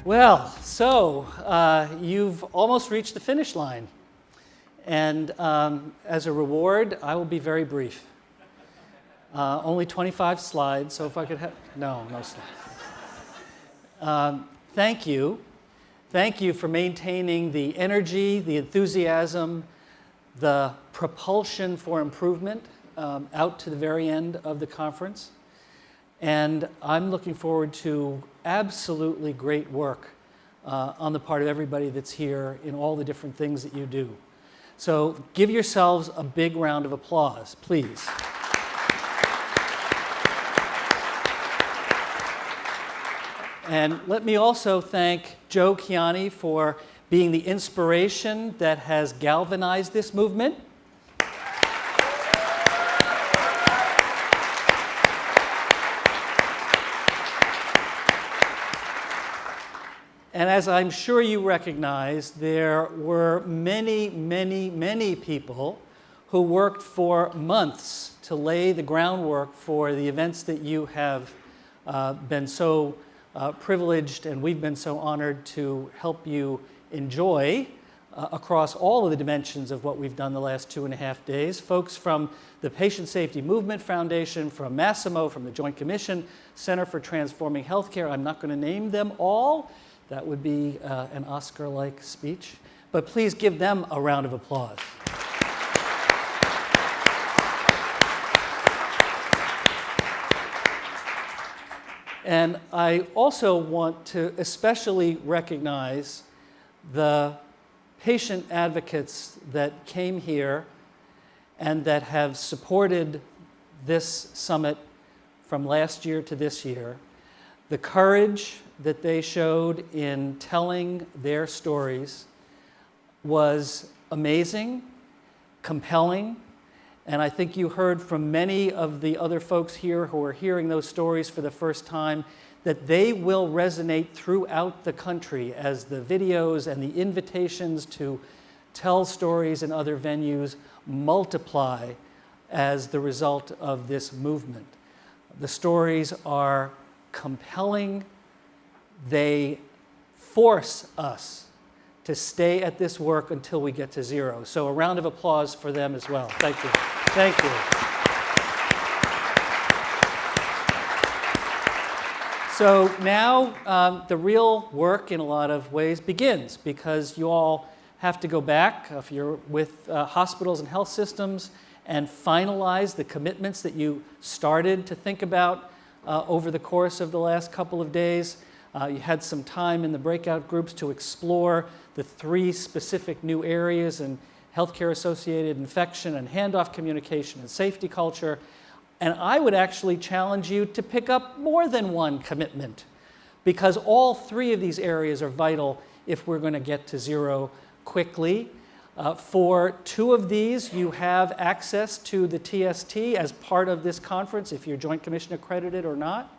Well, so you've almost reached the finish line. And as a reward, I will be very brief. Only 25 slides, so if I could have... No slides. Thank you. Thank you for maintaining the energy, the enthusiasm, the propulsion for improvement out to the very end of the conference. And I'm looking forward to absolutely great work on the part of everybody that's here in all the different things that you do. So give yourselves a big round of applause, please. And let me also thank Joe Kiani for being the inspiration that has galvanized this movement. And as I'm sure you recognize, there were many, many, many people who worked for months to lay the groundwork for the events that you have been so privileged and we've been so honored to help you enjoy across all of the dimensions of what we've done the last 2.5 days. Folks from the Patient Safety Movement Foundation, from Massimo, from the Joint Commission, Center for Transforming Healthcare. I'm not going to name them all. That would be an Oscar-like speech. But please give them a round of applause. And I also want to especially recognize the patient advocates that came here and that have supported this summit from last year to this year. The courage that they showed in telling their stories was amazing, compelling, and I think you heard from many of the other folks here who are hearing those stories for the first time that they will resonate throughout the country as the videos and the invitations to tell stories in other venues multiply as the result of this movement. The stories are compelling. They force us to stay at this work until we get to zero. So a round of applause for them as well. Thank you. Thank you. So now the real work in a lot of ways begins, because you all have to go back, if you're with hospitals and health systems, and finalize the commitments that you started to think about over the course of the last couple of days. You had some time in the breakout groups to explore the 3 specific new areas in healthcare-associated infection and handoff communication and safety culture. And I would actually challenge you to pick up more than one commitment, because all 3 of these areas are vital if we're going to get to zero quickly. For 2 of these, you have access to the TST as part of this conference, if you're Joint Commission accredited or not.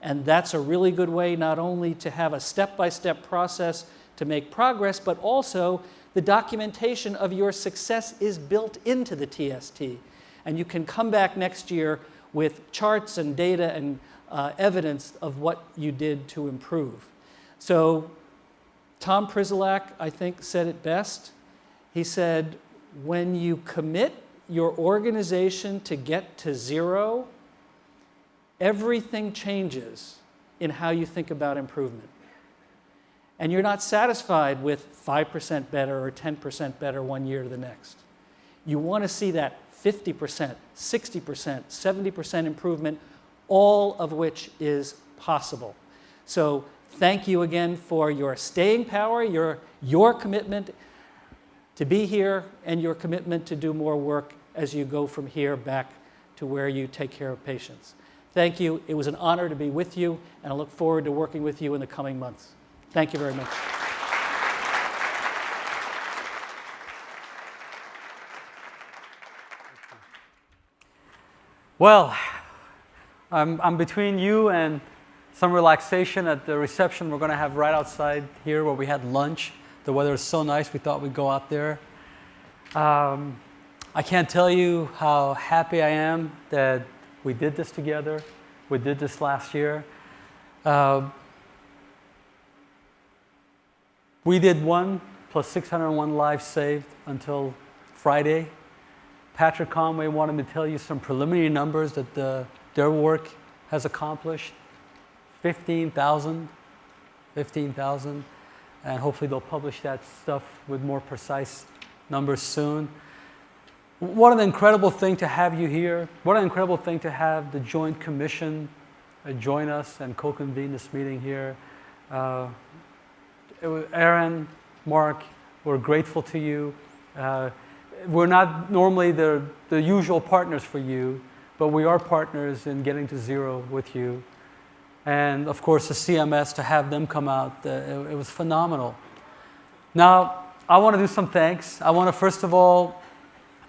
And that's a really good way not only to have a step-by-step process to make progress, but also the documentation of your success is built into the TST. And you can come back next year with charts and data and evidence of what you did to improve. So Tom Priselac, I think, said it best. He said, when you commit your organization to get to zero, everything changes in how you think about improvement. And you're not satisfied with 5% better or 10% better one year to the next. You want to see that 50%, 60%, 70% improvement, all of which is possible. So thank you again for your staying power, your commitment to be here, and your commitment to do more work as you go from here back to where you take care of patients. Thank you. It was an honor to be with you, and I look forward to working with you in the coming months. Thank you very much. Well, I'm between you and some relaxation at the reception we're going to have right outside here where we had lunch. The weather is so nice, we thought we'd go out there. I can't tell you how happy I am that we did this together. We did this last year. We did 1 plus 601 lives saved until Friday. Patrick Conway wanted me to tell you some preliminary numbers that their work has accomplished. 15,000, and hopefully they'll publish that stuff with more precise numbers soon. What an incredible thing to have you here. What an incredible thing to have the Joint Commission join us and co-convene this meeting here. Aaron, Mark, we're grateful to you. We're not normally the usual partners for you, but we are partners in getting to zero with you. And of course, the CMS, to have them come out, it was phenomenal. Now, I want to do some thanks. I want to first of all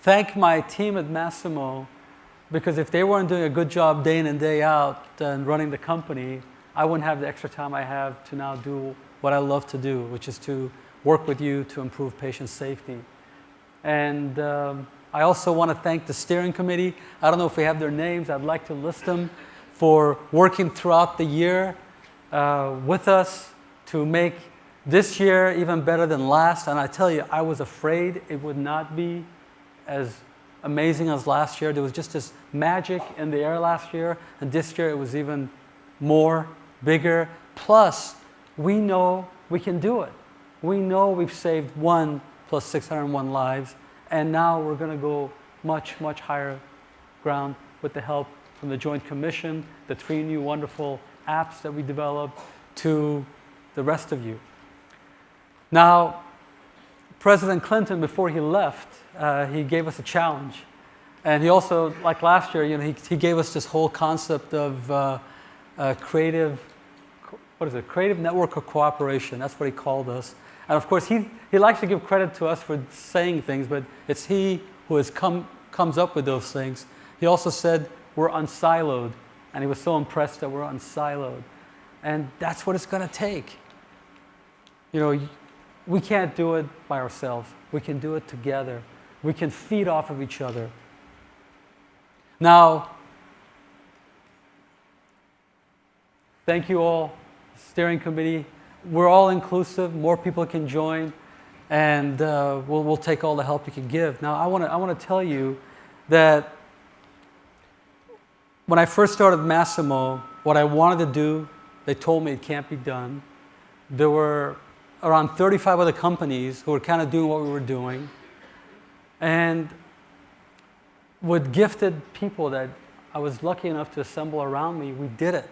thank my team at Masimo, because if they weren't doing a good job day in and day out and running the company, I wouldn't have the extra time I have to now do what I love to do, which is to work with you to improve patient safety. And I also want to thank the steering committee. I don't know if we have their names. I'd like to list them, for working throughout the year with us to make this year even better than last. And I tell you, I was afraid it would not be as amazing as last year. There was just this magic in the air last year, and this year it was even more, bigger. Plus, we know we can do it. We know we've saved 1 plus 601 lives, and now we're going to go much, much higher ground with the help from the Joint Commission, the 3 new wonderful apps that we developed, to the rest of you. Now, President Clinton, before he left, he gave us a challenge. And he also, like last year, he gave us this whole concept of creative network of cooperation. That's what he called us. And of course, he likes to give credit to us for saying things, but it's he who comes up with those things. He also said, we're unsiloed. And he was so impressed that we're unsiloed. And that's what it's going to take. We can't do it by ourselves. We can do it together. We can feed off of each other. Now, thank you all, steering committee. We're all inclusive. More people can join, and we'll take all the help you can give. Now, I want to tell you that when I first started Masimo, what I wanted to do, they told me it can't be done. There were around 35 other companies who were kind of doing what we were doing. And with gifted people that I was lucky enough to assemble around me, we did it.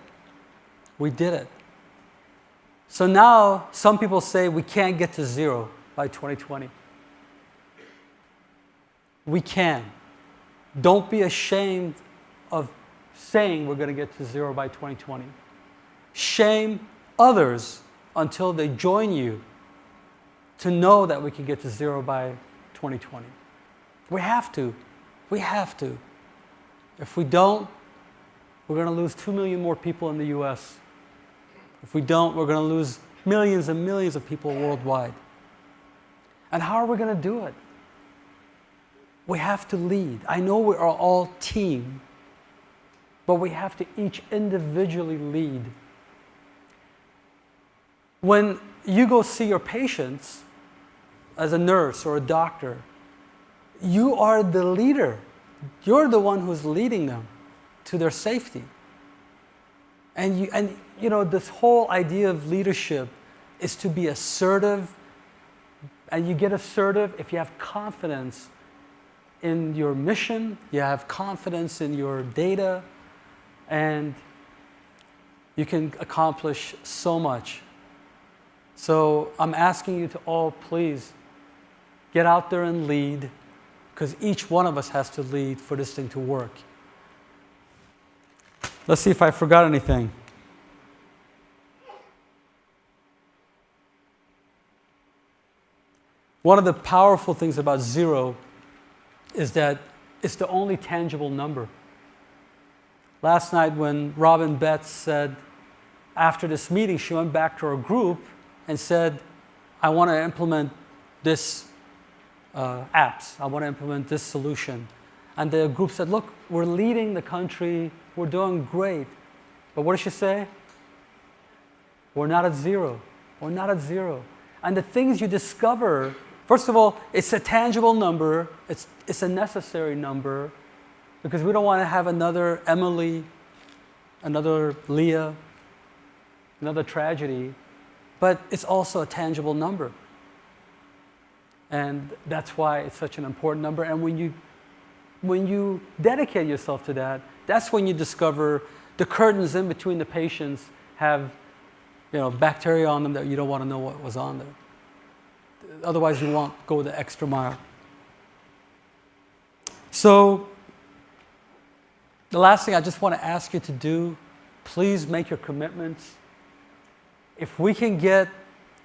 We did it. So now some people say we can't get to zero by 2020. We can. Don't be ashamed of saying we're going to get to zero by 2020. Shame others until they join you to know that we can get to zero by 2020. We have to. We have to. If we don't, we're going to lose 2 million more people in the US. If we don't, we're going to lose millions and millions of people worldwide. And how are we going to do it? We have to lead. I know we are all team, but we have to each individually lead. When you go see your patients as a nurse or a doctor, you are the leader. You're the one who's leading them to their safety. And this whole idea of leadership is to be assertive, and you get assertive if you have confidence in your mission, you have confidence in your data, and you can accomplish so much. So I'm asking you to all please get out there and lead, because each one of us has to lead for this thing to work. Let's see if I forgot anything. One of the powerful things about zero is that it's the only tangible number. Last night when Robin Betts said, after this meeting, she went back to her group and said, I want to implement this apps. I want to implement this solution. And the group said, look, we're leading the country. We're doing great. But what did she say? We're not at zero. We're not at zero. And the things you discover, first of all, it's a tangible number. It's a necessary number because we don't want to have another Emily, another Leah, another tragedy. But it's also a tangible number. And that's why it's such an important number. And when you dedicate yourself to that, that's when you discover the curtains in between the patients have bacteria on them that you don't want to know what was on there. Otherwise, you won't go the extra mile. So, the last thing I just want to ask you to do, please make your commitments. If we can get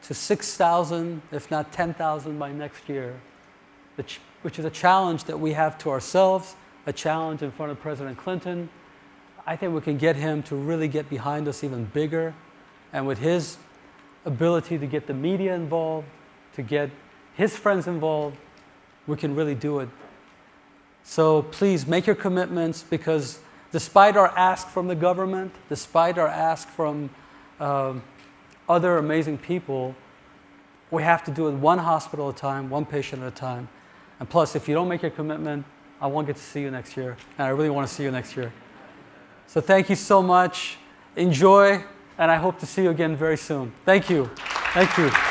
to 6,000, if not 10,000 by next year, which is a challenge that we have to ourselves, a challenge in front of President Clinton, I think we can get him to really get behind us even bigger. And with his ability to get the media involved, to get his friends involved, we can really do it. So please make your commitments, because despite our ask from the government, despite our ask from other amazing people, we have to do it one hospital at a time, one patient at a time. And plus, if you don't make your commitment, I won't get to see you next year. And I really want to see you next year. So thank you so much. Enjoy, and I hope to see you again very soon. Thank you. Thank you.